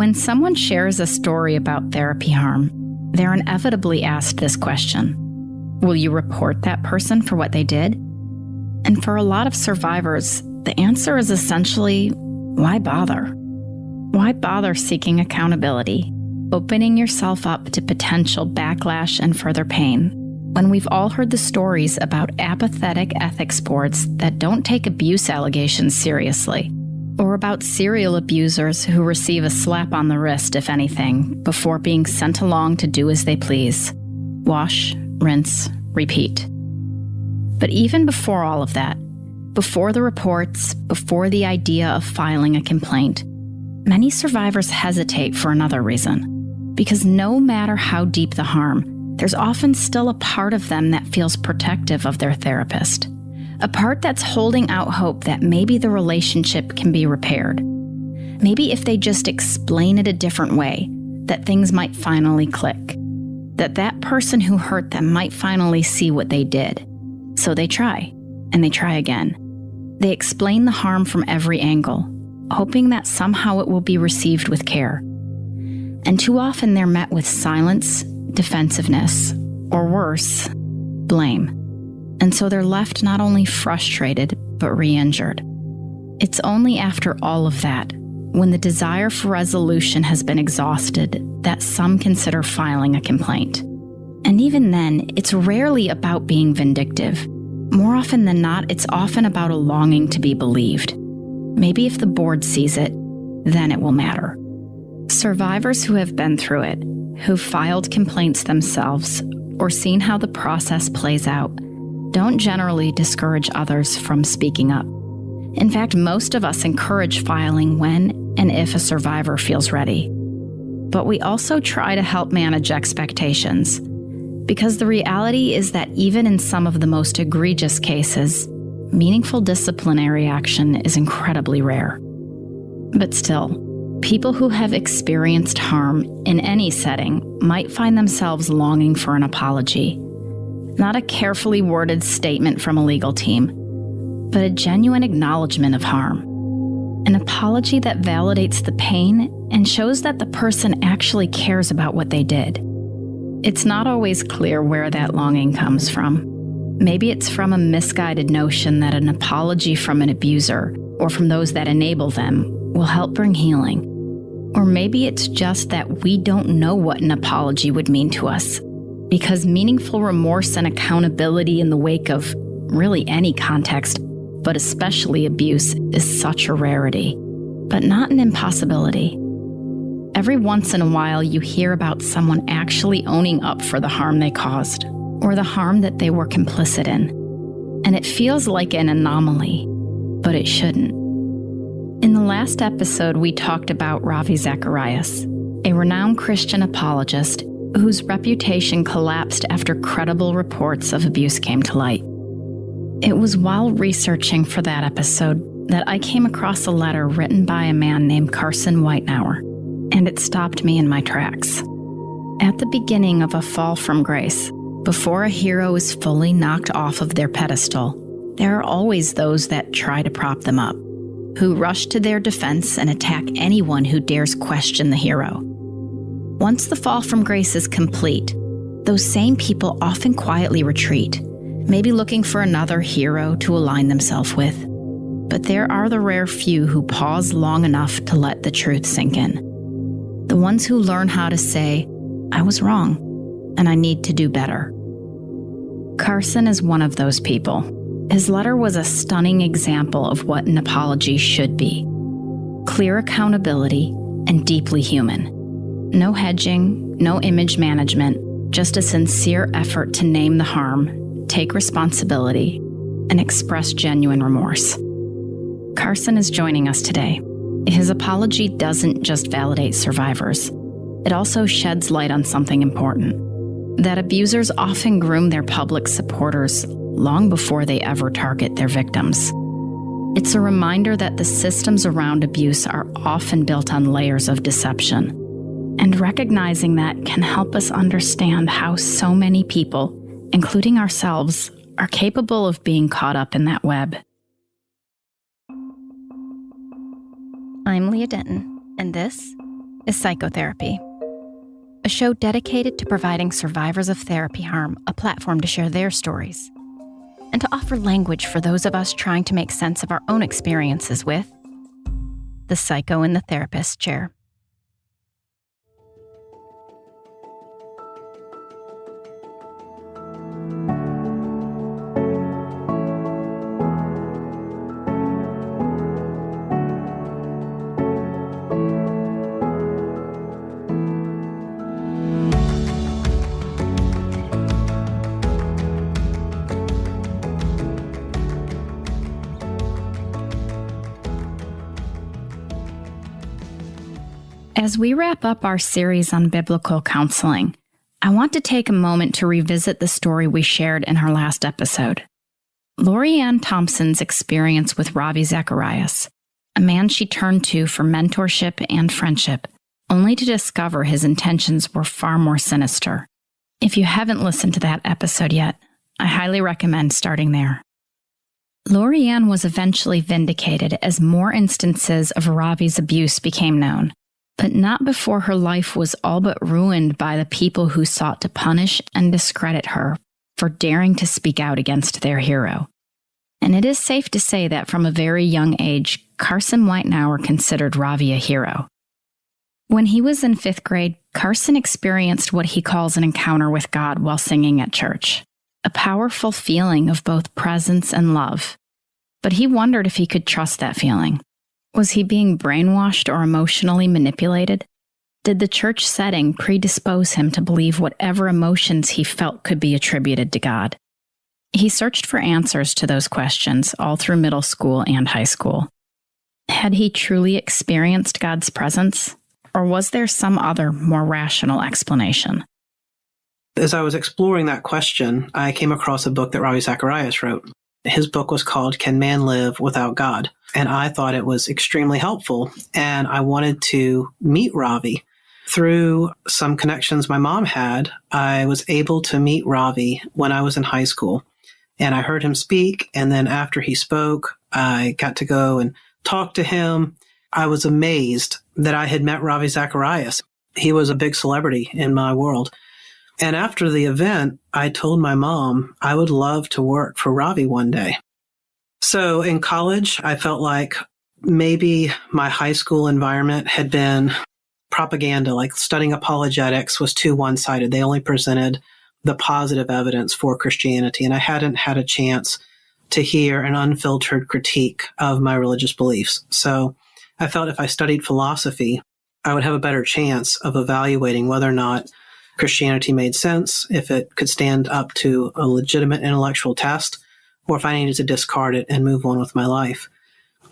When someone shares a story about therapy harm, they're inevitably asked this question: will you report that person for what they did? And for a lot of survivors, the answer is essentially, why bother? Why bother seeking accountability, opening yourself up to potential backlash and further pain, when we've all heard the stories about apathetic ethics boards that don't take abuse allegations seriously, or about serial abusers who receive a slap on the wrist, if anything, before being sent along to do as they please. Wash, rinse, repeat. But even before all of that, before the reports, before the idea of filing a complaint, many survivors hesitate for another reason. Because no matter how deep the harm, there's often still a part of them that feels protective of their therapist. A part that's holding out hope that maybe the relationship can be repaired. Maybe if they just explain it a different way, that things might finally click. That person who hurt them might finally see what they did. So they try, and they try again. They explain the harm from every angle, hoping that somehow it will be received with care. And too often they're met with silence, defensiveness, or worse, blame. And so they're left not only frustrated, but re-injured. It's only after all of that, when the desire for resolution has been exhausted, that some consider filing a complaint. And even then, it's rarely about being vindictive. More often than not, it's often about a longing to be believed. Maybe if the board sees it, then it will matter. Survivors who have been through it, who've filed complaints themselves, or seen how the process plays out, don't generally discourage others from speaking up. In fact, most of us encourage filing when and if a survivor feels ready. But we also try to help manage expectations, because the reality is that even in some of the most egregious cases, meaningful disciplinary action is incredibly rare. But still, people who have experienced harm in any setting might find themselves longing for an apology. Not a carefully worded statement from a legal team, but a genuine acknowledgement of harm. An apology that validates the pain and shows that the person actually cares about what they did. It's not always clear where that longing comes from. Maybe it's from a misguided notion that an apology from an abuser, or from those that enable them, will help bring healing. Or maybe it's just that we don't know what an apology would mean to us, because meaningful remorse and accountability in the wake of really any context, but especially abuse, is such a rarity, but not an impossibility. Every once in a while, you hear about someone actually owning up for the harm they caused, or the harm that they were complicit in. And it feels like an anomaly, but it shouldn't. In the last episode, we talked about Ravi Zacharias, a renowned Christian apologist whose reputation collapsed after credible reports of abuse came to light. It was while researching for that episode that I came across a letter written by a man named Carson Weitnauer, and it stopped me in my tracks. At the beginning of A Fall from Grace, before a hero is fully knocked off of their pedestal, there are always those that try to prop them up, who rush to their defense and attack anyone who dares question the hero. Once the fall from grace is complete, those same people often quietly retreat, maybe looking for another hero to align themselves with. But there are the rare few who pause long enough to let the truth sink in. The ones who learn how to say, I was wrong, and I need to do better. Carson is one of those people. His letter was a stunning example of what an apology should be. Clear accountability and deeply human. No hedging, no image management, just a sincere effort to name the harm, take responsibility, and express genuine remorse. Carson is joining us today. His apology doesn't just validate survivors. It also sheds light on something important: that abusers often groom their public supporters long before they ever target their victims. It's a reminder that the systems around abuse are often built on layers of deception, and recognizing that can help us understand how so many people, including ourselves, are capable of being caught up in that web. I'm Leah Denton, and this is Psychotherapy, a show dedicated to providing survivors of therapy harm a platform to share their stories and to offer language for those of us trying to make sense of our own experiences with the psycho in the therapist chair. As we wrap up our series on biblical counseling, I want to take a moment to revisit the story we shared in our last episode. Lori Anne Thompson's experience with Ravi Zacharias, a man she turned to for mentorship and friendship, only to discover his intentions were far more sinister. If you haven't listened to that episode yet, I highly recommend starting there. Lori Anne was eventually vindicated as more instances of Ravi's abuse became known, but not before her life was all but ruined by the people who sought to punish and discredit her for daring to speak out against their hero. And it is safe to say that from a very young age, Carson Weitnauer considered Ravi a hero. When he was in 5th grade, Carson experienced what he calls an encounter with God while singing at church, a powerful feeling of both presence and love. But he wondered if he could trust that feeling. Was he being brainwashed or emotionally manipulated? Did the church setting predispose him to believe whatever emotions he felt could be attributed to God? He searched for answers to those questions all through middle school and high school. Had he truly experienced God's presence, or was there some other, more rational explanation? As I was exploring that question, I came across a book that Ravi Zacharias wrote. His book was called Can Man Live Without God? And I thought it was extremely helpful, and I wanted to meet Ravi. Through some connections my mom had, I was able to meet Ravi when I was in high school. And I heard him speak, and then after he spoke, I got to go and talk to him. I was amazed that I had met Ravi Zacharias. He was a big celebrity in my world. And after the event, I told my mom I would love to work for Ravi one day. So in college, I felt like maybe my high school environment had been propaganda, like studying apologetics was too one-sided. They only presented the positive evidence for Christianity, and I hadn't had a chance to hear an unfiltered critique of my religious beliefs. So I felt if I studied philosophy, I would have a better chance of evaluating whether or not Christianity made sense, if it could stand up to a legitimate intellectual test, or if I needed to discard it and move on with my life.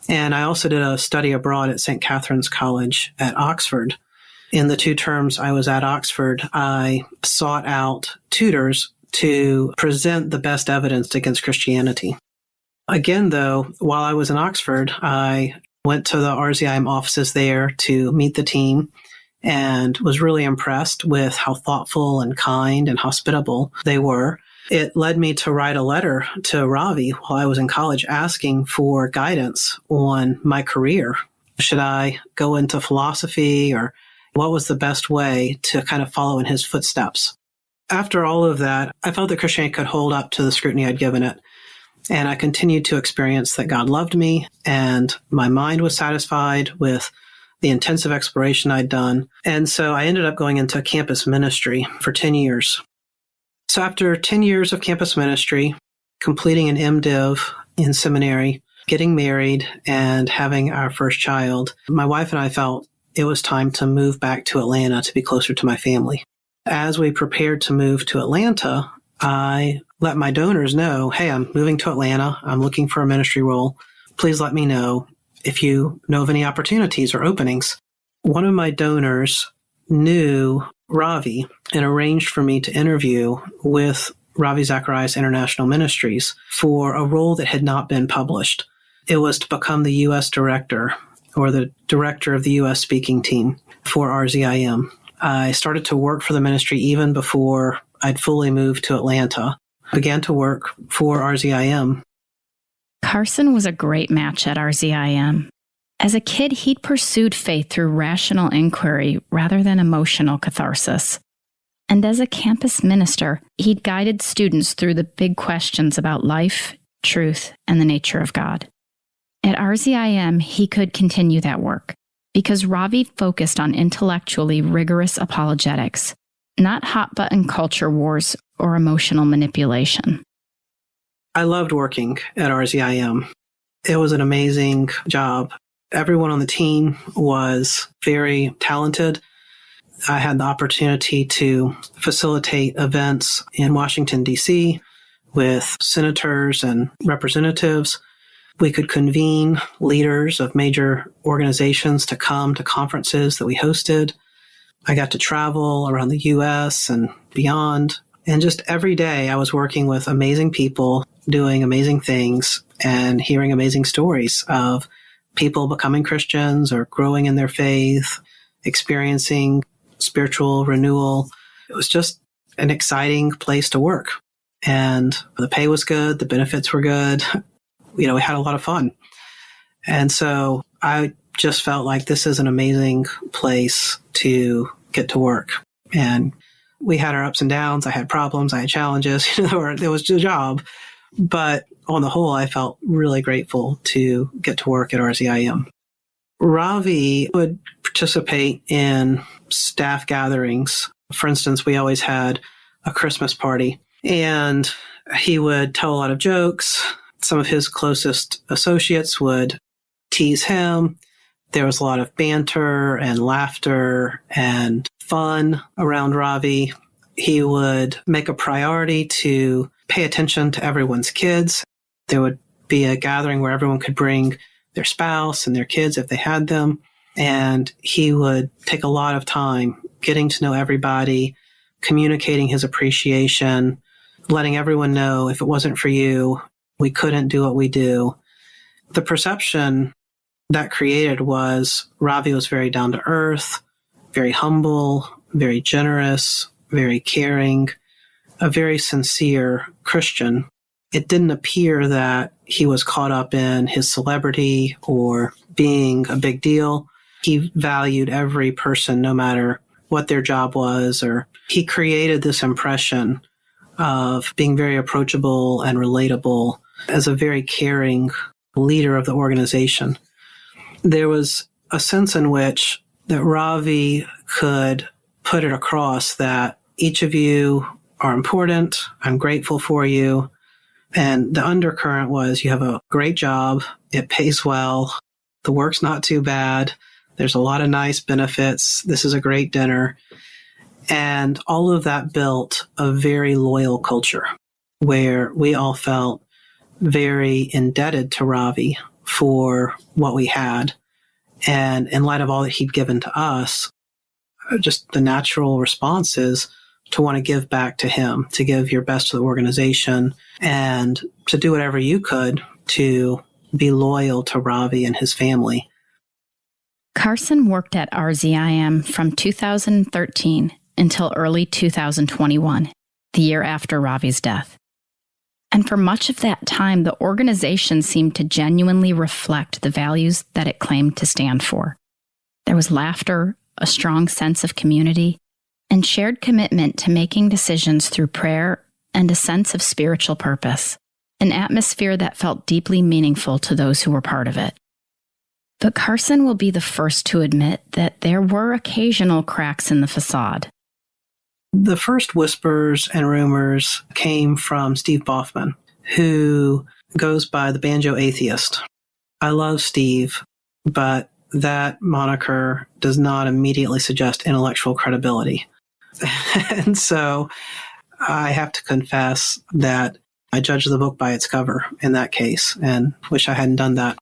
And I also did a study abroad at St. Catherine's College at Oxford. In the 2 terms I was at Oxford, I sought out tutors to present the best evidence against Christianity. Again, though, while I was in Oxford, I went to the RZIM offices there to meet the team and was really impressed with how thoughtful and kind and hospitable they were. It led me to write a letter to Ravi while I was in college asking for guidance on my career. Should I go into philosophy, or what was the best way to kind of follow in his footsteps? After all of that, I felt that Christianity could hold up to the scrutiny I'd given it. And I continued to experience that God loved me, and my mind was satisfied with the intensive exploration I'd done. And so I ended up going into campus ministry for 10 years. So after 10 years of campus ministry, completing an MDiv in seminary, getting married, and having our first child, my wife and I felt it was time to move back to Atlanta to be closer to my family. As we prepared to move to Atlanta, I let my donors know, hey, I'm moving to Atlanta. I'm looking for a ministry role. Please let me know if you know of any opportunities or openings. One of my donors knew Ravi and arranged for me to interview with Ravi Zacharias International Ministries for a role that had not been published. It was to become the U.S. director, or the director of the U.S. speaking team for RZIM. I started to work for the ministry even before I'd fully moved to Atlanta. I began to work for RZIM. Carson was a great match at RZIM. As a kid, he'd pursued faith through rational inquiry rather than emotional catharsis. And as a campus minister, he'd guided students through the big questions about life, truth, and the nature of God. At RZIM, he could continue that work because Ravi focused on intellectually rigorous apologetics, not hot-button culture wars or emotional manipulation. I loved working at RZIM. It was an amazing job. Everyone on the team was very talented. I had the opportunity to facilitate events in Washington, D.C. with senators and representatives. We could convene leaders of major organizations to come to conferences that we hosted. I got to travel around the U.S. and beyond. And just every day I was working with amazing people, doing amazing things, and hearing amazing stories of people becoming Christians or growing in their faith, experiencing spiritual renewal. It was just an exciting place to work. And the pay was good. The benefits were good. We had a lot of fun. And so I just felt like this is an amazing place to get to work. And we had our ups and downs. I had problems. I had challenges. There was a job. But on the whole, I felt really grateful to get to work at RZIM. Ravi would participate in staff gatherings. For instance, we always had a Christmas party, and he would tell a lot of jokes. Some of his closest associates would tease him. There was a lot of banter and laughter and fun around Ravi. He would make a priority to pay attention to everyone's kids. There would be a gathering where everyone could bring their spouse and their kids if they had them. And he would take a lot of time getting to know everybody, communicating his appreciation, letting everyone know if it wasn't for you, we couldn't do what we do. The perception that created was Ravi was very down to earth, very humble, very generous, very caring, a very sincere Christian. It didn't appear that he was caught up in his celebrity or being a big deal. He valued every person, no matter what their job was, or he created this impression of being very approachable and relatable as a very caring leader of the organization. There was a sense in which that Ravi could put it across that each of you are important. I'm grateful for you. And the undercurrent was you have a great job. It pays well. The work's not too bad. There's a lot of nice benefits. This is a great dinner. And all of that built a very loyal culture where we all felt very indebted to Ravi for what we had. And in light of all that he'd given to us, just the natural response is to want to give back to him, to give your best to the organization, and to do whatever you could to be loyal to Ravi and his family. Carson worked at RZIM from 2013 until early 2021, the year after Ravi's death. And for much of that time, the organization seemed to genuinely reflect the values that it claimed to stand for. There was laughter, a strong sense of community, and shared commitment to making decisions through prayer and a sense of spiritual purpose, an atmosphere that felt deeply meaningful to those who were part of it. But Carson will be the first to admit that there were occasional cracks in the facade. The first whispers and rumors came from Steve Boffman, who goes by the Banjo Atheist. I love Steve, but that moniker does not immediately suggest intellectual credibility. And so I have to confess that I judge the book by its cover in that case, and wish I hadn't done that.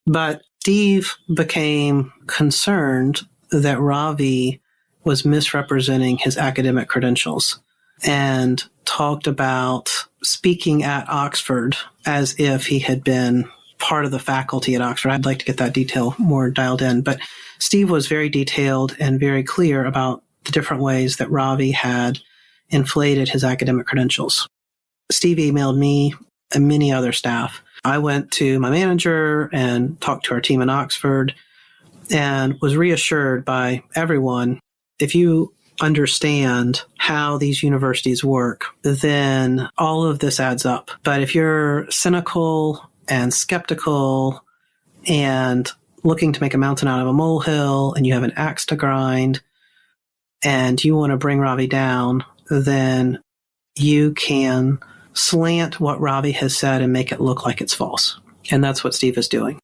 But Steve became concerned that Ravi was misrepresenting his academic credentials and talked about speaking at Oxford as if he had been part of the faculty at Oxford. I'd like to get that detail more dialed in. But Steve was very detailed and very clear about the different ways that Ravi had inflated his academic credentials. Steve emailed me and many other staff I went to my manager and talked to our team in Oxford and was reassured by everyone. If you understand how these universities work, then all of this adds up. But if you're cynical and skeptical and looking to make a mountain out of a molehill and you have an axe to grind and you want to bring Ravi down, then you can slant what Ravi has said and make it look like it's false. And that's what Steve is doing.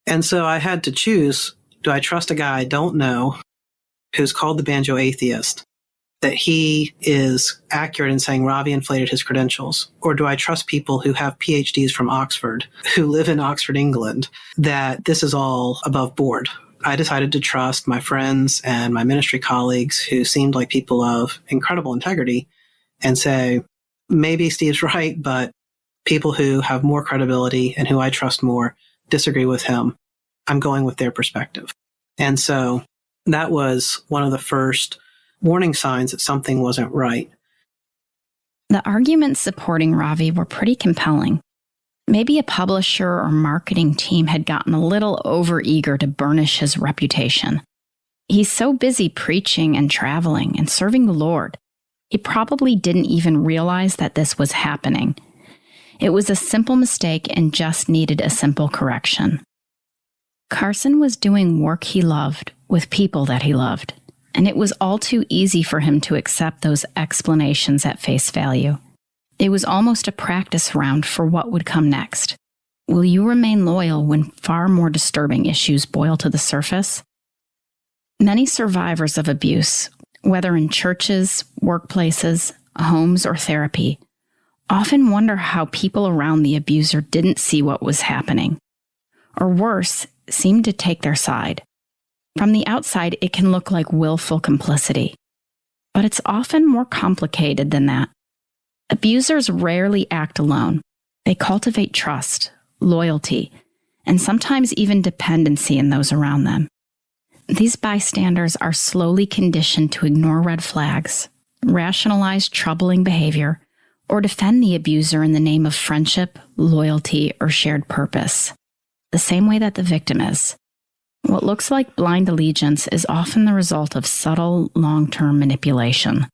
And so I had to choose, do I trust a guy I don't know who's called the banjo atheist, that he is accurate in saying Ravi inflated his credentials? Or do I trust people who have PhDs from Oxford, who live in Oxford, England, that this is all above board? I decided to trust my friends and my ministry colleagues who seemed like people of incredible integrity and say, maybe Steve's right, but people who have more credibility and who I trust more disagree with him. I'm going with their perspective. And so that was one of the first warning signs that something wasn't right. The arguments supporting Ravi were pretty compelling. Maybe a publisher or marketing team had gotten a little overeager to burnish his reputation. He's so busy preaching and traveling and serving the Lord. He probably didn't even realize that this was happening. It was a simple mistake and just needed a simple correction. Carson was doing work he loved with people that he loved, and it was all too easy for him to accept those explanations at face value. It was almost a practice round for what would come next. Will you remain loyal when far more disturbing issues boil to the surface? Many survivors of abuse, whether in churches, workplaces, homes, or therapy, often wonder how people around the abuser didn't see what was happening, or worse, seemed to take their side. From the outside, it can look like willful complicity, but it's often more complicated than that. Abusers rarely act alone. They cultivate trust, loyalty, and sometimes even dependency in those around them. These bystanders are slowly conditioned to ignore red flags, rationalize troubling behavior, or defend the abuser in the name of friendship, loyalty, or shared purpose, the same way that the victim is. What looks like blind allegiance is often the result of subtle, long-term manipulation.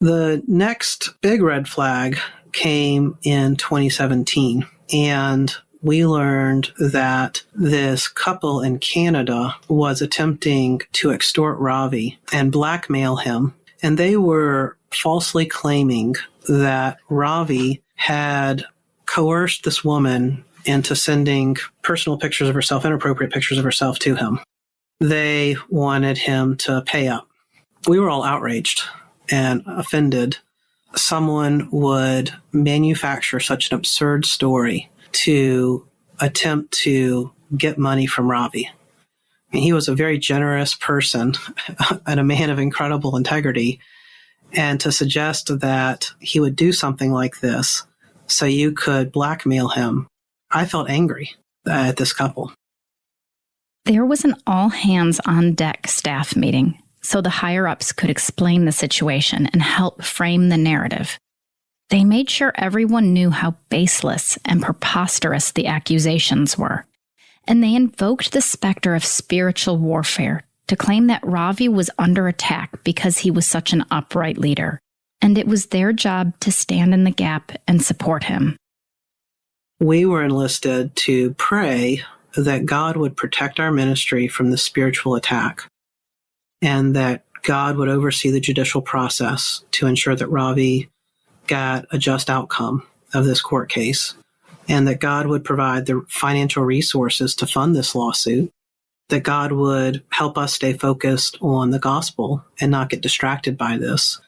The next big red flag came in 2017, and we learned that this couple in Canada was attempting to extort Ravi and blackmail him, and they were falsely claiming that Ravi had coerced this woman into sending personal pictures of herself, inappropriate pictures of herself to him. They wanted him to pay up. We were all outraged and offended. Someone would manufacture such an absurd story to attempt to get money from Ravi. I mean, he was a very generous person and a man of incredible integrity. And to suggest that he would do something like this so you could blackmail him, I felt angry at this couple. There was an all-hands-on-deck staff meeting, so the higher-ups could explain the situation and help frame the narrative. They made sure everyone knew how baseless and preposterous the accusations were, and they invoked the specter of spiritual warfare to claim that Ravi was under attack because he was such an upright leader, and it was their job to stand in the gap and support him. We were enlisted to pray that God would protect our ministry from the spiritual attack and that God would oversee the judicial process to ensure that Ravi got a just outcome of this court case, and that God would provide the financial resources to fund this lawsuit, that God would help us stay focused on the gospel and not get distracted by this,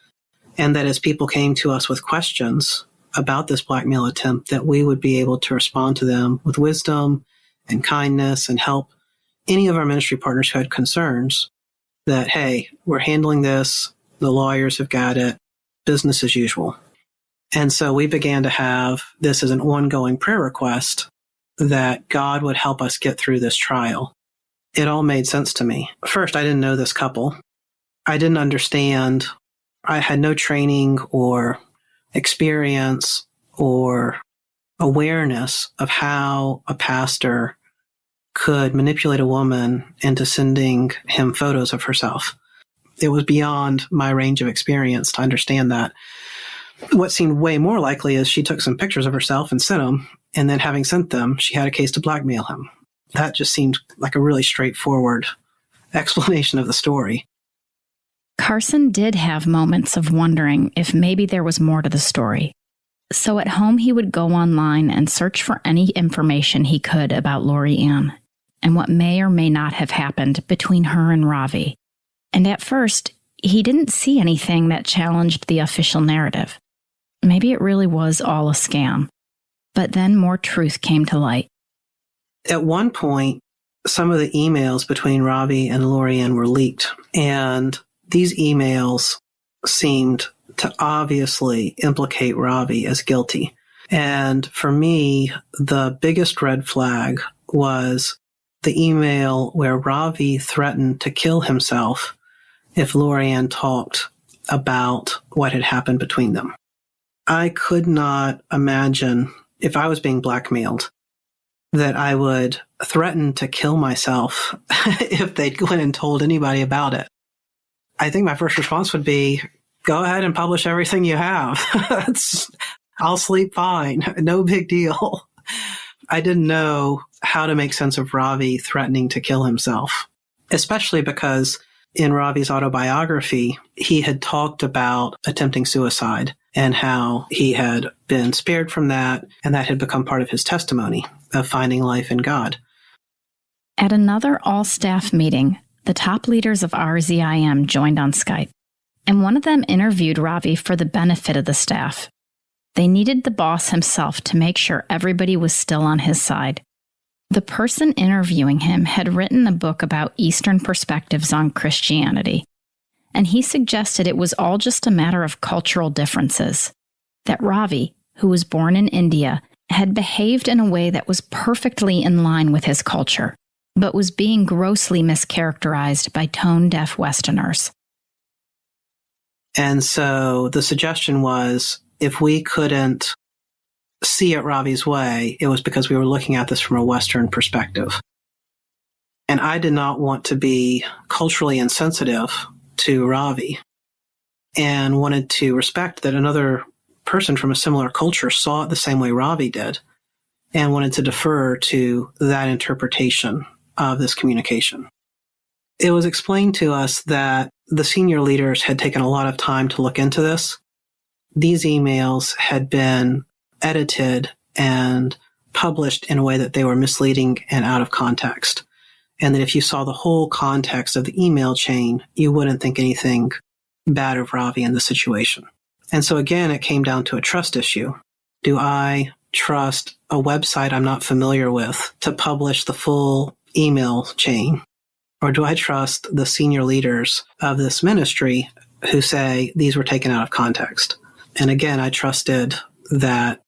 and that as people came to us with questions about this blackmail attempt, that we would be able to respond to them with wisdom and kindness and help any of our ministry partners who had concerns that, hey, we're handling this, the lawyers have got it, business as usual. And so we began to have this as an ongoing prayer request that God would help us get through this trial. It all made sense to me. First, I didn't know this couple. I didn't understand. I had no training or experience or awareness of how a pastor could manipulate a woman into sending him photos of herself. It was beyond my range of experience to understand that. What seemed way more likely is she took some pictures of herself and sent them, and then having sent them, she had a case to blackmail him. That just seemed like a really straightforward explanation of the story. Carson did have moments of wondering if maybe there was more to the story. So at home, he would go online and search for any information he could about Lori Anne and what may or may not have happened between her and Ravi. And at first, he didn't see anything that challenged the official narrative. Maybe it really was all a scam. But then more truth came to light. At one point, some of the emails between Ravi and Lori Anne were leaked, and these emails seemed to obviously implicate Ravi as guilty. And for me, the biggest red flag was the email where Ravi threatened to kill himself if Lori Anne talked about what had happened between them. I could not imagine, if I was being blackmailed, that I would threaten to kill myself if they went and told anybody about it. I think my first response would be, go ahead and publish everything you have. I'll sleep fine. No big deal. I didn't know how to make sense of Ravi threatening to kill himself, especially because in Ravi's autobiography, he had talked about attempting suicide and how he had been spared from that, and that had become part of his testimony of finding life in God. At another all-staff meeting, the top leaders of RZIM joined on Skype, and one of them interviewed Ravi for the benefit of the staff. They needed the boss himself to make sure everybody was still on his side. The person interviewing him had written a book about Eastern perspectives on Christianity, and he suggested it was all just a matter of cultural differences, that Ravi, who was born in India, had behaved in a way that was perfectly in line with his culture, but was being grossly mischaracterized by tone-deaf Westerners. And so the suggestion was, if we couldn't see it Ravi's way, it was because we were looking at this from a Western perspective. And I did not want to be culturally insensitive to Ravi and wanted to respect that another person from a similar culture saw it the same way Ravi did and wanted to defer to that interpretation of this communication. It was explained to us that the senior leaders had taken a lot of time to look into this. These emails had been edited and published in a way that they were misleading and out of context. And that if you saw the whole context of the email chain, you wouldn't think anything bad of Ravi in the situation. And so again, it came down to a trust issue. Do I trust a website I'm not familiar with to publish the full email chain? Or do I trust the senior leaders of this ministry who say these were taken out of context? And again, I trusted that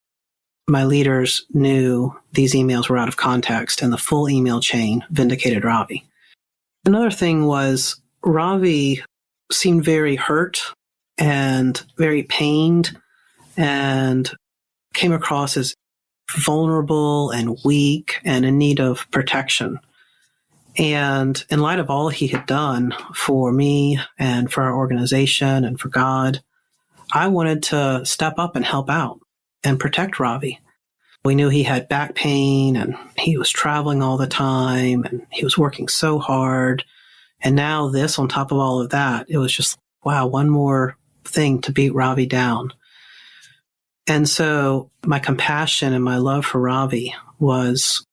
my leaders knew these emails were out of context and the full email chain vindicated Ravi. Another thing was Ravi seemed very hurt and very pained and came across as vulnerable and weak and in need of protection. And in light of all he had done for me and for our organization and for God, I wanted to step up and help out and protect Ravi. We knew he had back pain and he was traveling all the time and he was working so hard. And now this on top of all of that, it was just, wow, one more thing to beat Ravi down. And so my compassion and my love for Ravi was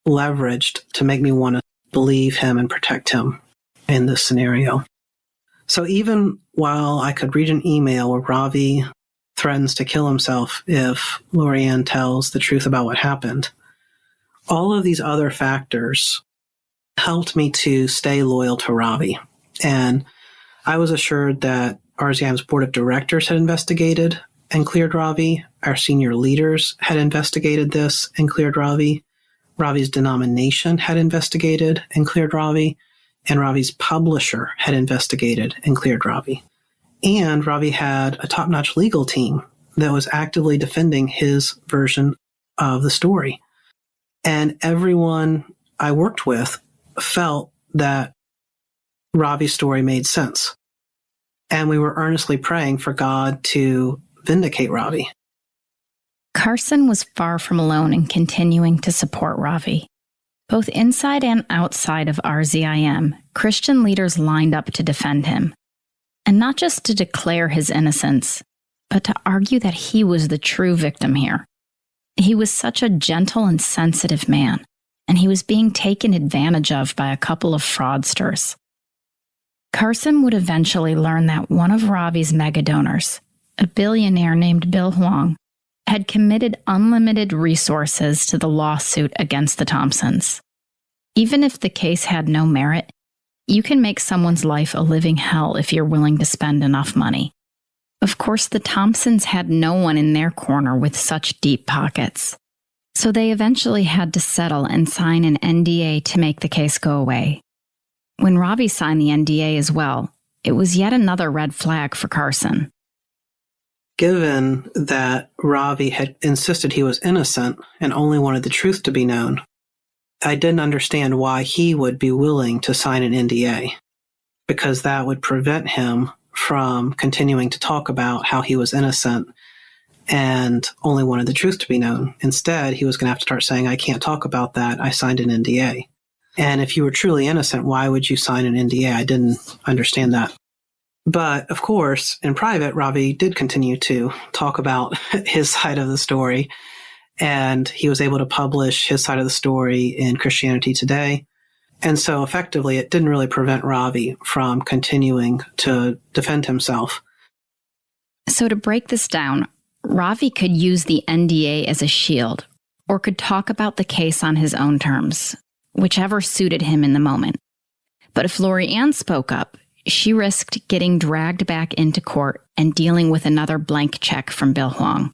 leveraged to make me want to believe him and protect him in this scenario. So even while I could read an email where Ravi threatens to kill himself if Lori Anne tells the truth about what happened, all of these other factors helped me to stay loyal to Ravi. And I was assured that RZIM's board of directors had investigated and cleared Ravi. Our senior leaders had investigated this and cleared Ravi. Ravi's denomination had investigated and cleared Ravi. And Ravi's publisher had investigated and cleared Ravi. And Ravi had a top-notch legal team that was actively defending his version of the story. And everyone I worked with felt that Ravi's story made sense. And we were earnestly praying for God to vindicate Ravi. Carson was far from alone in continuing to support Ravi. Both inside and outside of RZIM, Christian leaders lined up to defend him. And not just to declare his innocence, but to argue that he was the true victim here. He was such a gentle and sensitive man, and he was being taken advantage of by a couple of fraudsters. Carson would eventually learn that one of Ravi's megadonors, a billionaire named Bill Huang, had committed unlimited resources to the lawsuit against the Thompsons. Even if the case had no merit, you can make someone's life a living hell if you're willing to spend enough money. Of course, the Thompsons had no one in their corner with such deep pockets. So they eventually had to settle and sign an NDA to make the case go away. When Ravi signed the NDA as well, it was yet another red flag for Carson. Given that Ravi had insisted he was innocent and only wanted the truth to be known, I didn't understand why he would be willing to sign an NDA, because that would prevent him from continuing to talk about how he was innocent and only wanted the truth to be known. Instead, he was going to have to start saying, I can't talk about that. I signed an NDA. And if you were truly innocent, why would you sign an NDA? I didn't understand that. But of course, in private, Ravi did continue to talk about his side of the story. And he was able to publish his side of the story in Christianity Today. And so effectively, it didn't really prevent Ravi from continuing to defend himself. So to break this down, Ravi could use the NDA as a shield, or could talk about the case on his own terms, whichever suited him in the moment. But if Lori Anne spoke up, she risked getting dragged back into court and dealing with another blank check from Bill Huang.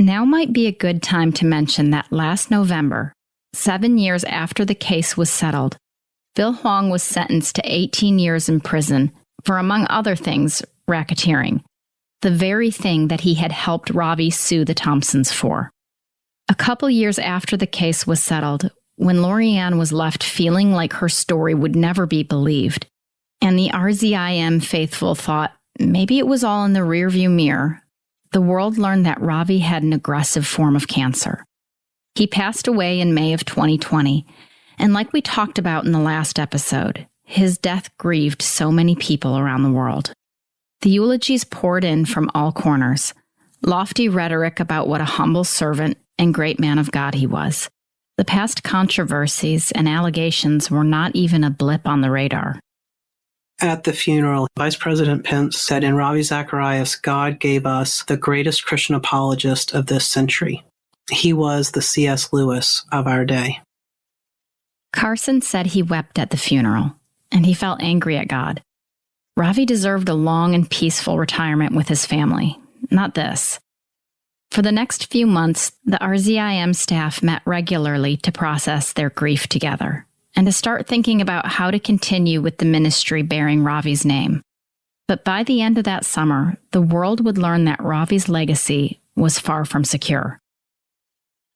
Now might be a good time to mention that last November, 7 years after the case was settled, Bill Huang was sentenced to 18 years in prison for, among other things, racketeering, the very thing that he had helped Ravi sue the Thompsons for. A couple years after the case was settled, when Lori Anne was left feeling like her story would never be believed, and the RZIM faithful thought maybe it was all in the rearview mirror, the world learned that Ravi had an aggressive form of cancer. He passed away in May of 2020, and like we talked about in the last episode, his death grieved so many people around the world. The eulogies poured in from all corners, lofty rhetoric about what a humble servant and great man of God he was. The past controversies and allegations were not even a blip on the radar. At the funeral, Vice President Pence said, in Ravi Zacharias, God gave us the greatest Christian apologist of this century. He was the C.S. Lewis of our day. Carson said he wept at the funeral, and he felt angry at God. Ravi deserved a long and peaceful retirement with his family, not this. For the next few months, the RZIM staff met regularly to process their grief together and to start thinking about how to continue with the ministry bearing Ravi's name. But by the end of that summer, the world would learn that Ravi's legacy was far from secure.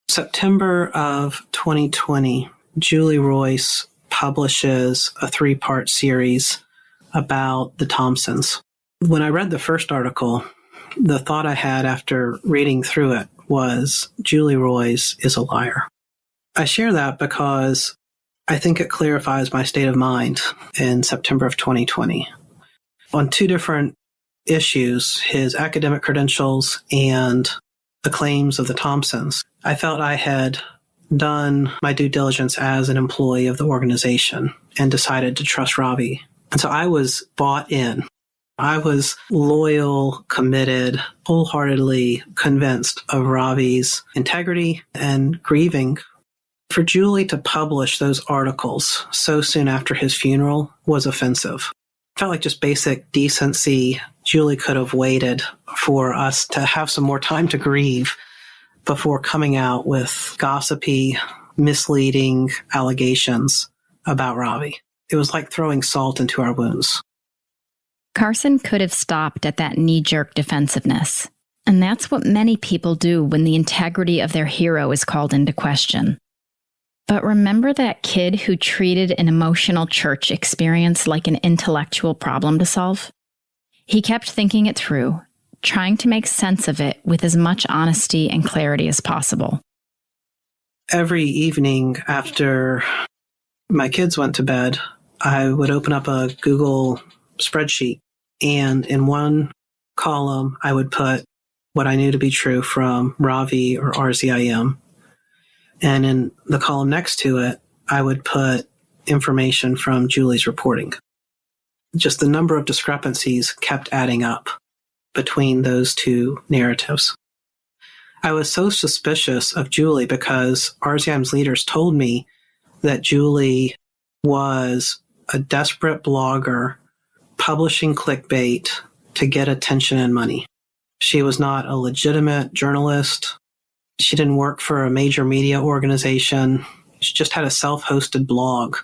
September of 2020, Julie Royce publishes a 3-part series about the Thompsons. When I read the first article, the thought I had after reading through it was, Julie Royce is a liar. I share that because I think it clarifies my state of mind in September of 2020. On 2 different issues, his academic credentials and the claims of the Thompsons, I felt I had done my due diligence as an employee of the organization and decided to trust Ravi. And so I was bought in. I was loyal, committed, wholeheartedly convinced of Ravi's integrity and grieving. For Julie to publish those articles so soon after his funeral was offensive. It felt like just basic decency. Julie could have waited for us to have some more time to grieve before coming out with gossipy, misleading allegations about Ravi. It was like throwing salt into our wounds. Carson could have stopped at that knee-jerk defensiveness. And that's what many people do when the integrity of their hero is called into question. But remember that kid who treated an emotional church experience like an intellectual problem to solve? He kept thinking it through, trying to make sense of it with as much honesty and clarity as possible. Every evening after my kids went to bed, I would open up a Google spreadsheet, and in one column, I would put what I knew to be true from Ravi or RZIM. And in the column next to it, I would put information from Julie's reporting. Just the number of discrepancies kept adding up between those two narratives. I was so suspicious of Julie because RZIM's leaders told me that Julie was a desperate blogger publishing clickbait to get attention and money. She was not a legitimate journalist. She didn't work for a major media organization. She just had a self-hosted blog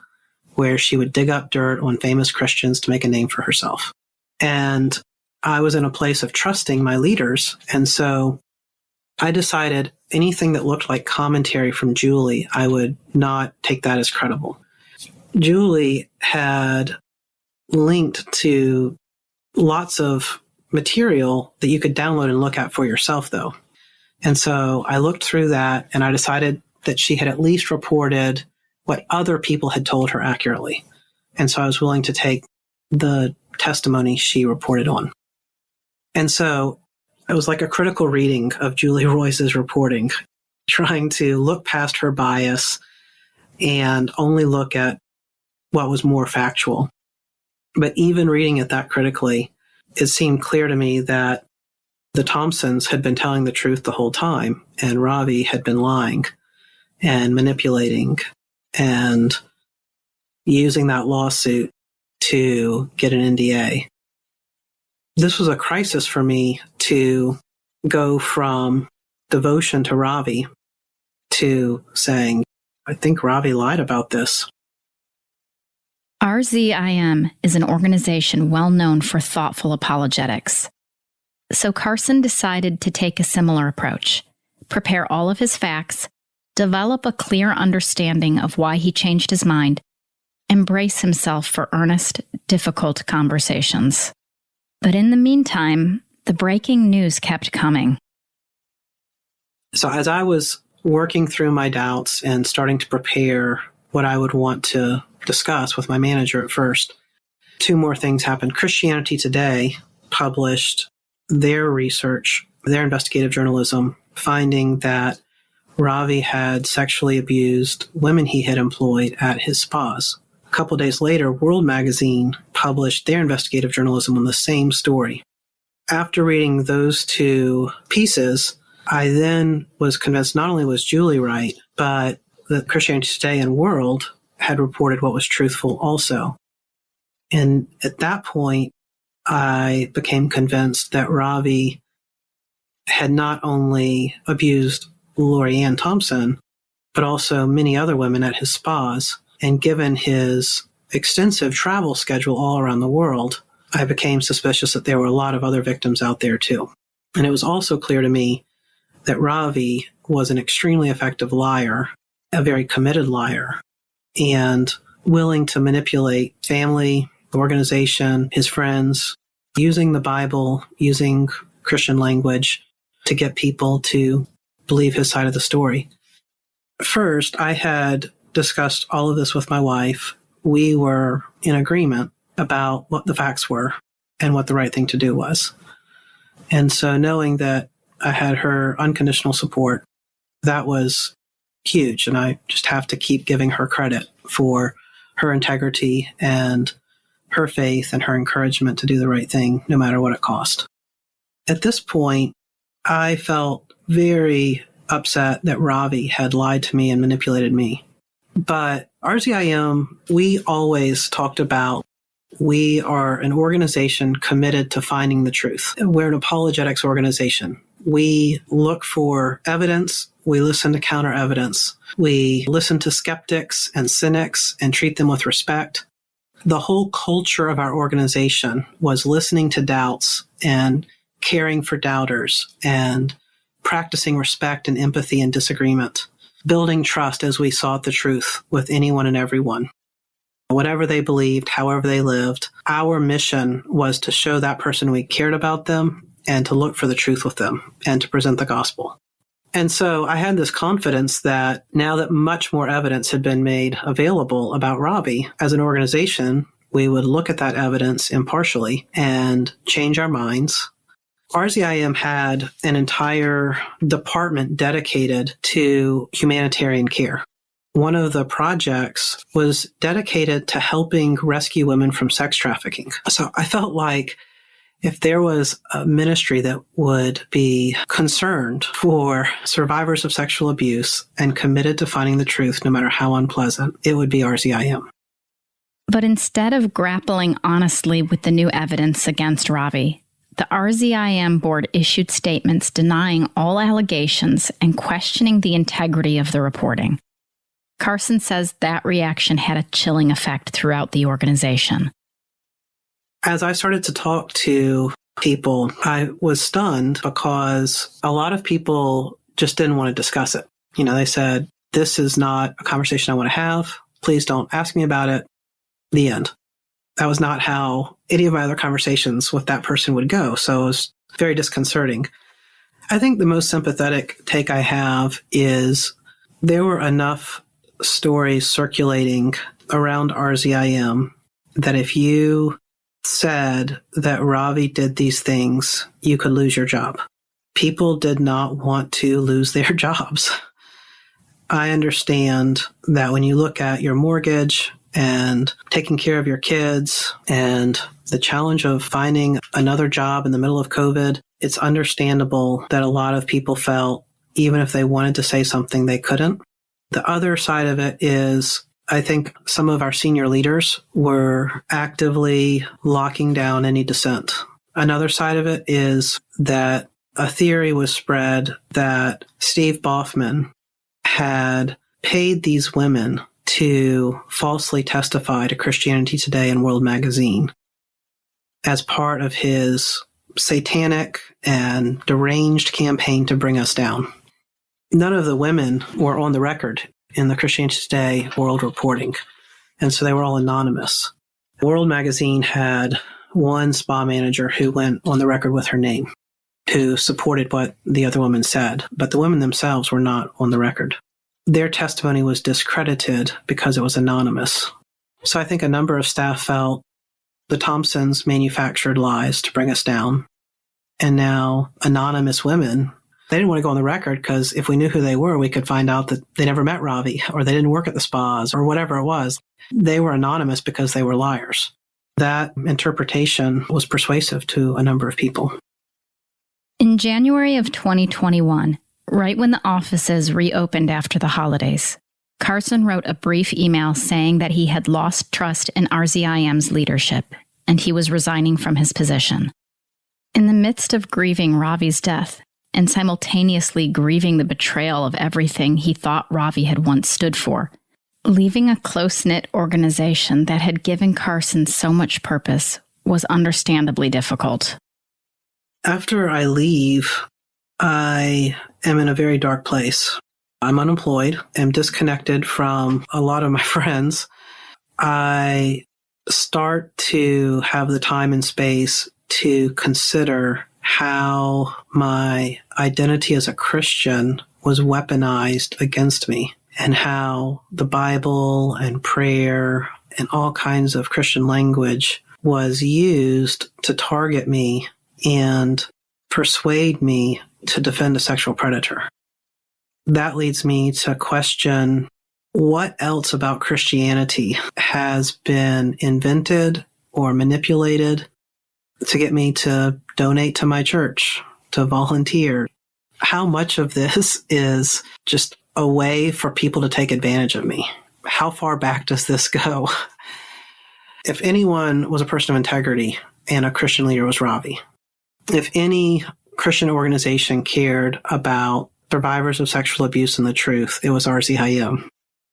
where she would dig up dirt on famous Christians to make a name for herself. And I was in a place of trusting my leaders. And so I decided anything that looked like commentary from Julie, I would not take that as credible. Julie had linked to lots of material that you could download and look at for yourself, though. And so I looked through that and I decided that she had at least reported what other people had told her accurately. And so I was willing to take the testimony she reported on. And so it was like a critical reading of Julie Royce's reporting, trying to look past her bias and only look at what was more factual. But even reading it that critically, it seemed clear to me that the Thompsons had been telling the truth the whole time, and Ravi had been lying and manipulating and using that lawsuit to get an NDA. This was a crisis for me to go from devotion to Ravi to saying, I think Ravi lied about this. RZIM is an organization well known for thoughtful apologetics. So Carson decided to take a similar approach, prepare all of his facts, develop a clear understanding of why he changed his mind, and brace himself for earnest, difficult conversations. But in the meantime, the breaking news kept coming. So as I was working through my doubts and starting to prepare what I would want to discuss with my manager at first, two more things happened. Christianity Today published their research, their investigative journalism, finding that Ravi had sexually abused women he had employed at his spas. A couple days later, World Magazine published their investigative journalism on the same story. After reading those two pieces, I then was convinced not only was Julie right, but that Christianity Today and World had reported what was truthful also. And at that point, I became convinced that Ravi had not only abused Lori Anne Thompson, but also many other women at his spas. And given his extensive travel schedule all around the world, I became suspicious that there were a lot of other victims out there too. And it was also clear to me that Ravi was an extremely effective liar, a very committed liar, and willing to manipulate family, the organization, his friends, using the Bible, using Christian language to get people to believe his side of the story. First, I had discussed all of this with my wife. We were in agreement about what the facts were and what the right thing to do was. And so knowing that I had her unconditional support, that was huge. And I just have to keep giving her credit for her integrity and her faith and her encouragement to do the right thing, no matter what it cost. At this point, I felt very upset that Ravi had lied to me and manipulated me. But RZIM, we always talked about we are an organization committed to finding the truth. We're an apologetics organization. We look for evidence. We listen to counter evidence. We listen to skeptics and cynics and treat them with respect. The whole culture of our organization was listening to doubts and caring for doubters and practicing respect and empathy and disagreement, building trust as we sought the truth with anyone and everyone. Whatever they believed, however they lived, our mission was to show that person we cared about them and to look for the truth with them and to present the gospel. And so I had this confidence that now that much more evidence had been made available about Ravi, as an organization, we would look at that evidence impartially and change our minds. RZIM had an entire department dedicated to humanitarian care. One of the projects was dedicated to helping rescue women from sex trafficking. So I felt like if there was a ministry that would be concerned for survivors of sexual abuse and committed to finding the truth, no matter how unpleasant, it would be RZIM. But instead of grappling honestly with the new evidence against Ravi, the RZIM board issued statements denying all allegations and questioning the integrity of the reporting. Carson says that reaction had a chilling effect throughout the organization. As I started to talk to people, I was stunned because a lot of people just didn't want to discuss it. They said, this is not a conversation I want to have. Please don't ask me about it. The end. That was not how any of my other conversations with that person would go. So it was very disconcerting. I think the most sympathetic take I have is there were enough stories circulating around RZIM that if you said that Ravi did these things, you could lose your job. People did not want to lose their jobs. I understand that when you look at your mortgage and taking care of your kids and the challenge of finding another job in the middle of COVID, it's understandable that a lot of people felt even if they wanted to say something, they couldn't. The other side of it is I think some of our senior leaders were actively locking down any dissent. Another side of it is that a theory was spread that Steve Baughman had paid these women to falsely testify to Christianity Today and World Magazine as part of his satanic and deranged campaign to bring us down. None of the women were on the record in the Christianity Today World reporting, and so they were all anonymous. World Magazine had one spa manager who went on the record with her name, who supported what the other women said, but the women themselves were not on the record. Their testimony was discredited because it was anonymous. So I think a number of staff felt the Thompsons manufactured lies to bring us down, and now anonymous women, they didn't want to go on the record because if we knew who they were, we could find out that they never met Ravi or they didn't work at the spas or whatever it was. They were anonymous because they were liars. That interpretation was persuasive to a number of people. In January of 2021, right when the offices reopened after the holidays, Carson wrote a brief email saying that he had lost trust in RZIM's leadership and he was resigning from his position. In the midst of grieving Ravi's death, and simultaneously grieving the betrayal of everything he thought Ravi had once stood for, leaving a close-knit organization that had given Carson so much purpose was understandably difficult. After I leave, I am in a very dark place. I'm unemployed, am disconnected from a lot of my friends. I start to have the time and space to consider how my identity as a Christian was weaponized against me and how the Bible and prayer and all kinds of Christian language was used to target me and persuade me to defend a sexual predator. That leads me to question what else about Christianity has been invented or manipulated to get me to donate to my church, to volunteer. How much of this is just a way for people to take advantage of me? How far back does this go? If anyone was a person of integrity and a Christian leader, was Ravi. If any Christian organization cared about survivors of sexual abuse and the truth, it was RZIM.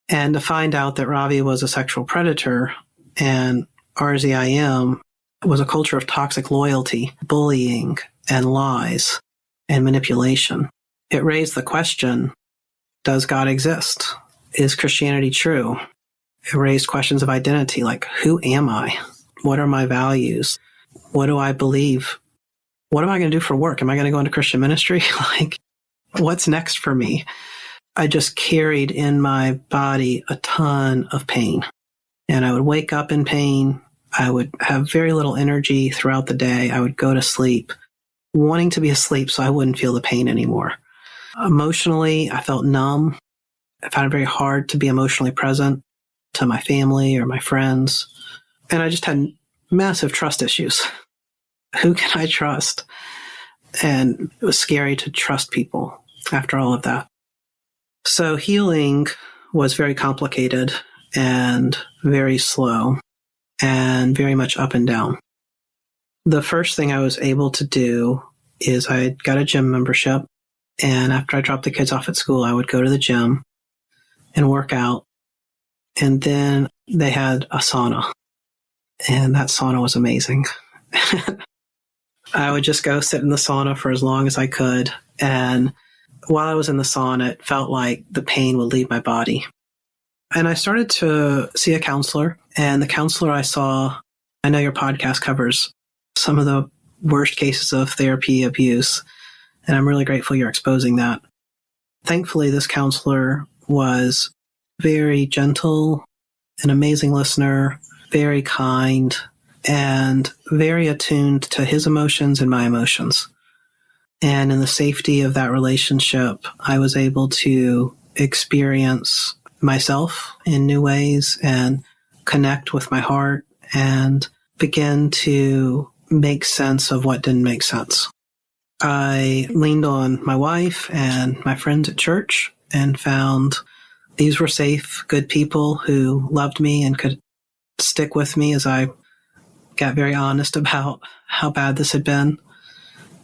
And to find out that Ravi was a sexual predator and RZIM was a culture of toxic loyalty, bullying, and lies and manipulation. It raised the question, does God exist? Is Christianity true? It raised questions of identity, like, who am I? What are my values? What do I believe? What am I going to do for work? Am I going to go into Christian ministry? Like, what's next for me? I just carried in my body a ton of pain. And I would wake up in pain. I would have very little energy throughout the day. I would go to sleep, wanting to be asleep so I wouldn't feel the pain anymore. Emotionally, I felt numb. I found it very hard to be emotionally present to my family or my friends. And I just had massive trust issues. Who can I trust? And it was scary to trust people after all of that. So healing was very complicated and very slow and very much up and down. The first thing I was able to do is I got a gym membership. And after I dropped the kids off at school, I would go to the gym and work out. And then they had a sauna. And that sauna was amazing. I would just go sit in the sauna for as long as I could. And while I was in the sauna, it felt like the pain would leave my body. And I started to see a counselor. And the counselor I saw, I know your podcast covers some of the worst cases of therapy abuse. And I'm really grateful you're exposing that. Thankfully, this counselor was very gentle, an amazing listener, very kind, and very attuned to his emotions and my emotions. And in the safety of that relationship, I was able to experience myself in new ways and connect with my heart and begin to make sense of what didn't make sense. I leaned on my wife and my friends at church and found these were safe, good people who loved me and could stick with me as I got very honest about how bad this had been.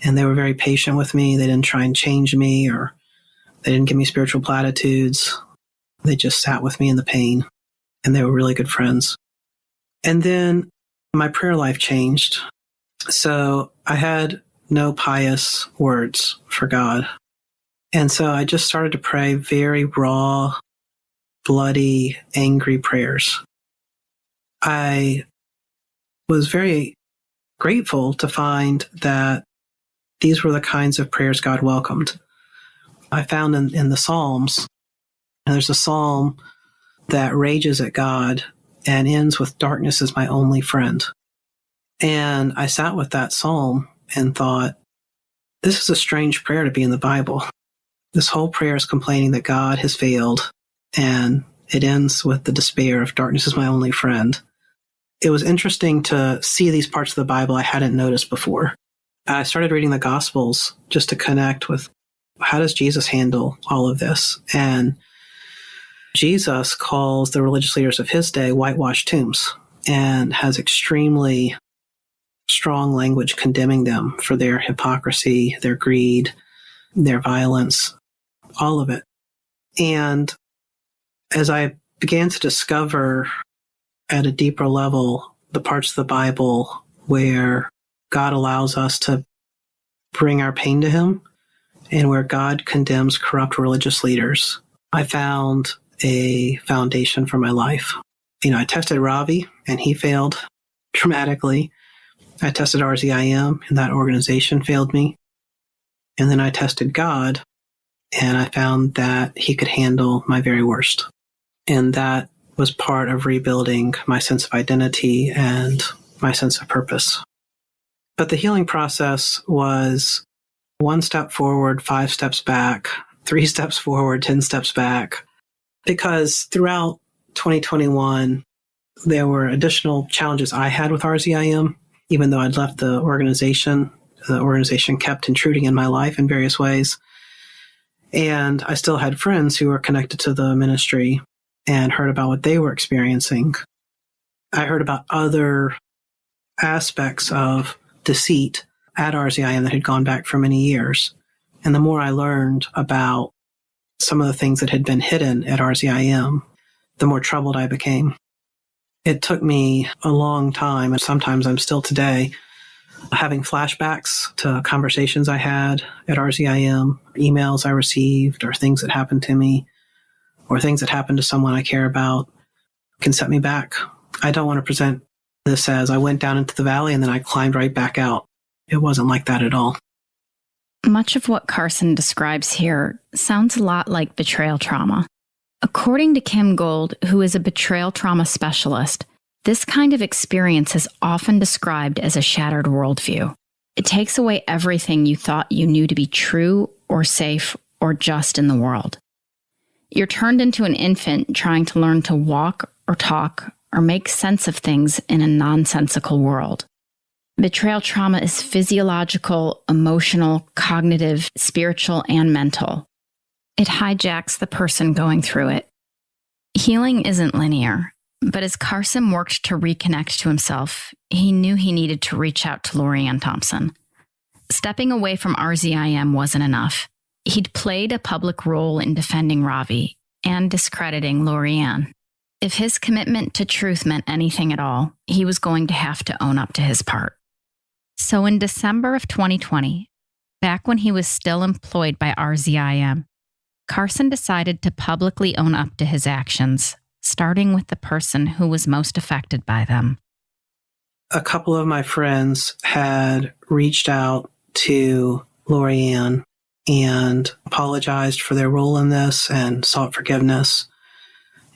And they were very patient with me. They didn't try and change me, or they didn't give me spiritual platitudes. They just sat with me in the pain, and they were really good friends. And then my prayer life changed. So I had no pious words for God. And so I just started to pray very raw, bloody, angry prayers. I was very grateful to find that these were the kinds of prayers God welcomed. I found in the Psalms, and there's a psalm that rages at God and ends with "Darkness is my only friend." And I sat with that psalm and thought, this is a strange prayer to be in the Bible. This whole prayer is complaining that God has failed, and it ends with the despair of "Darkness is my only friend." It was interesting to see these parts of the Bible I hadn't noticed before. I started reading the Gospels just to connect with, how does Jesus handle all of this? And Jesus calls the religious leaders of his day whitewashed tombs and has extremely strong language condemning them for their hypocrisy, their greed, their violence, all of it. And as I began to discover at a deeper level the parts of the Bible where God allows us to bring our pain to him and where God condemns corrupt religious leaders, I found a foundation for my life. I tested Ravi and he failed dramatically. I tested RZIM and that organization failed me. And then I tested God and I found that he could handle my very worst. And that was part of rebuilding my sense of identity and my sense of purpose. But the healing process was 1 step forward, 5 steps back, 3 steps forward, 10 steps back. Because throughout 2021, there were additional challenges I had with RZIM. Even though I'd left the organization kept intruding in my life in various ways. And I still had friends who were connected to the ministry and heard about what they were experiencing. I heard about other aspects of deceit at RZIM that had gone back for many years. And the more I learned about some of the things that had been hidden at RZIM, the more troubled I became. It took me a long time, and sometimes I'm still today, having flashbacks to conversations I had at RZIM, emails I received, or things that happened to me, or things that happened to someone I care about, can set me back. I don't want to present this as I went down into the valley and then I climbed right back out. It wasn't like that at all. Much of what Carson describes here sounds a lot like betrayal trauma. According to Kim Gold, who is a betrayal trauma specialist, this kind of experience is often described as a shattered worldview. It takes away everything you thought you knew to be true or safe or just in the world. You're turned into an infant trying to learn to walk or talk or make sense of things in a nonsensical world. Betrayal trauma is physiological, emotional, cognitive, spiritual, and mental. It hijacks the person going through it. Healing isn't linear, but as Carson worked to reconnect to himself, he knew he needed to reach out to Lori Anne Thompson. Stepping away from RZIM wasn't enough. He'd played a public role in defending Ravi and discrediting Lori Anne. If his commitment to truth meant anything at all, he was going to have to own up to his part. So in December of 2020, back when he was still employed by RZIM, Carson decided to publicly own up to his actions, starting with the person who was most affected by them. A couple of my friends had reached out to Lori Anne and apologized for their role in this and sought forgiveness,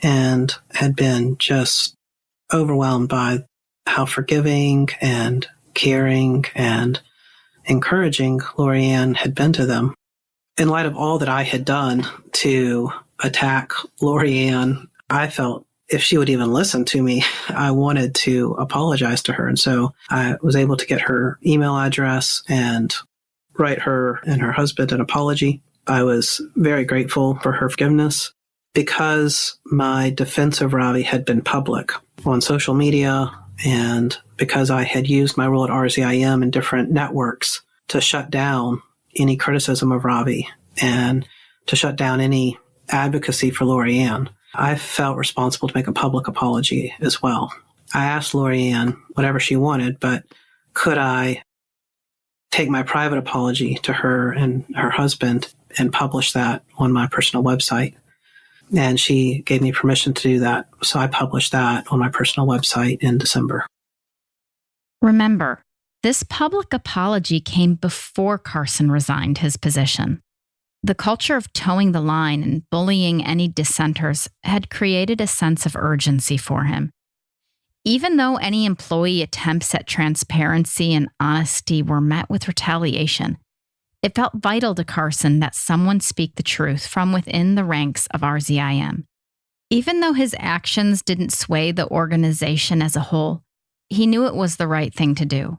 and had been just overwhelmed by how forgiving and caring and encouraging Lori Anne had been to them. In light of all that I had done to attack Lori Anne, I felt if she would even listen to me, I wanted to apologize to her. And so I was able to get her email address and write her and her husband an apology. I was very grateful for her forgiveness. Because my defense of Ravi had been public on social media, and because I had used my role at RZIM in different networks to shut down any criticism of Ravi and to shut down any advocacy for Lori Anne, I felt responsible to make a public apology as well. I asked Lori Anne whatever she wanted, but could I take my private apology to her and her husband and publish that on my personal website? And she gave me permission to do that. So I published that on my personal website in December. Remember, this public apology came before Carson resigned his position. The culture of towing the line and bullying any dissenters had created a sense of urgency for him. Even though any employee attempts at transparency and honesty were met with retaliation, it felt vital to Carson that someone speak the truth from within the ranks of RZIM. Even though his actions didn't sway the organization as a whole, he knew it was the right thing to do.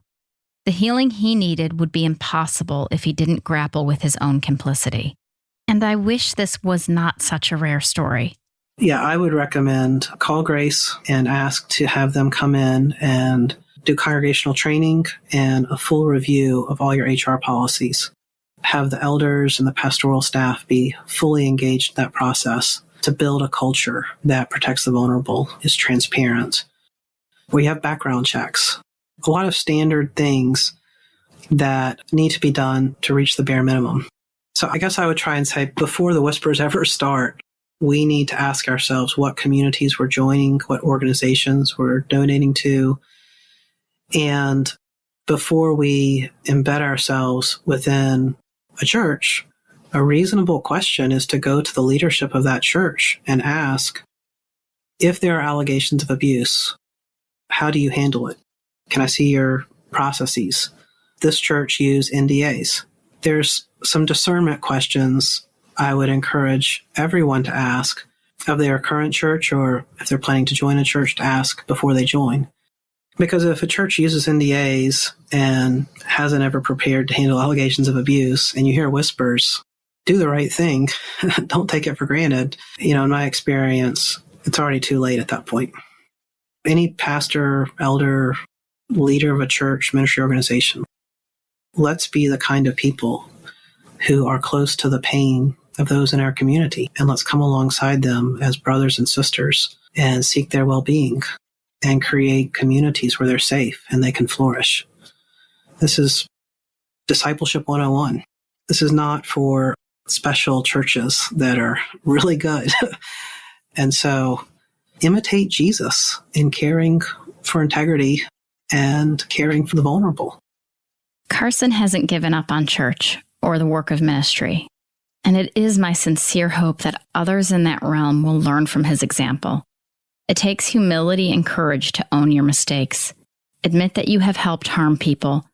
The healing he needed would be impossible if he didn't grapple with his own complicity. And I wish this was not such a rare story. Yeah, I would recommend call Grace and ask to have them come in and do congregational training and a full review of all your HR policies. Have the elders and the pastoral staff be fully engaged in that process to build a culture that protects the vulnerable, is transparent. We have background checks, a lot of standard things that need to be done to reach the bare minimum. So I guess I would try and say before the whispers ever start, we need to ask ourselves what communities we're joining, what organizations we're donating to. And before we embed ourselves within a church, a reasonable question is to go to the leadership of that church and ask, if there are allegations of abuse, how do you handle it? Can I see your processes? This church use NDAs. There's some discernment questions I would encourage everyone to ask of their current church, or if they're planning to join a church, to ask before they join. Because if a church uses NDAs and hasn't ever prepared to handle allegations of abuse, and you hear whispers, do the right thing. Don't take it for granted. In my experience, it's already too late at that point. Any pastor, elder, leader of a church, ministry organization, let's be the kind of people who are close to the pain of those in our community, and let's come alongside them as brothers and sisters and seek their well-being and create communities where they're safe and they can flourish. This is discipleship 101. This is not for special churches that are really good. And so imitate Jesus in caring for integrity and caring for the vulnerable. Carson hasn't given up on church or the work of ministry, and it is my sincere hope that others in that realm will learn from his example. It takes humility and courage to own your mistakes, admit that you have helped harm people,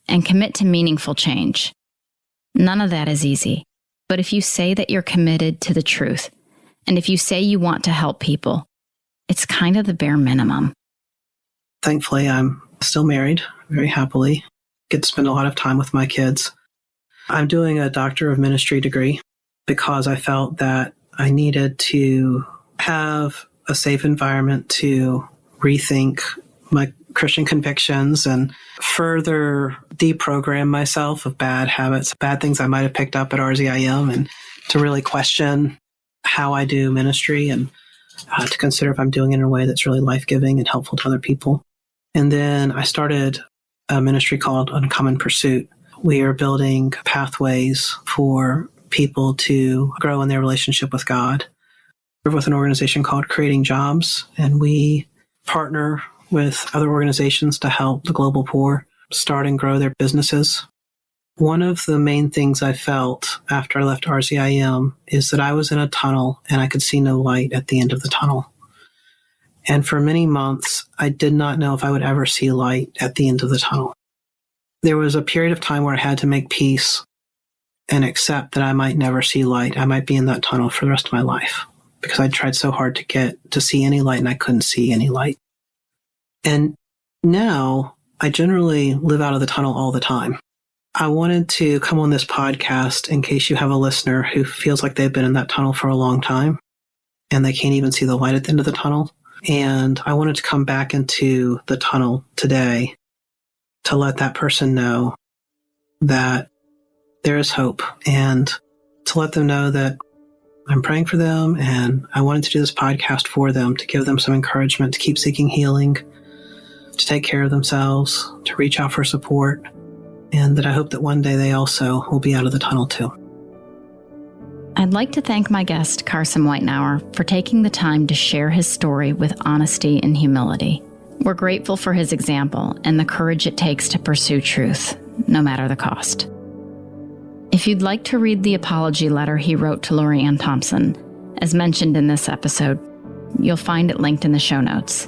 and commit to meaningful change. None of that is easy, but if you say that you're committed to the truth, and if you say you want to help people, it's kind of the bare minimum. Thankfully, I'm still married very happily, get to spend a lot of time with my kids. I'm doing a Doctor of Ministry degree because I felt that I needed to have a safe environment to rethink my Christian convictions and further deprogram myself of bad habits, bad things I might have picked up at RZIM, and to really question how I do ministry and to consider if I'm doing it in a way that's really life-giving and helpful to other people. And then I started a ministry called Uncommon Pursuit. We are building pathways for people to grow in their relationship with God. We're with an organization called Creating Jobs, and we partner with other organizations to help the global poor start and grow their businesses. One of the main things I felt after I left RZIM is that I was in a tunnel and I could see no light at the end of the tunnel. And for many months, I did not know if I would ever see light at the end of the tunnel. There was a period of time where I had to make peace and accept that I might never see light. I might be in that tunnel for the rest of my life because I tried so hard to get to see any light and I couldn't see any light. And now I generally live out of the tunnel all the time. I wanted to come on this podcast in case you have a listener who feels like they've been in that tunnel for a long time and they can't even see the light at the end of the tunnel. And I wanted to come back into the tunnel today to let that person know that there is hope and to let them know that I'm praying for them. And I wanted to do this podcast for them to give them some encouragement to keep seeking healing, to take care of themselves, to reach out for support, and that I hope that one day they also will be out of the tunnel too. I'd like to thank my guest, Carson Weitnauer, for taking the time to share his story with honesty and humility. We're grateful for his example and the courage it takes to pursue truth, no matter the cost. If you'd like to read the apology letter he wrote to Lori Anne Thompson, as mentioned in this episode, you'll find it linked in the show notes.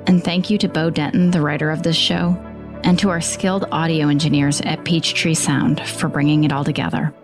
And thank you to Bo Denton, the writer of this show, and to our skilled audio engineers at Peachtree Sound for bringing it all together.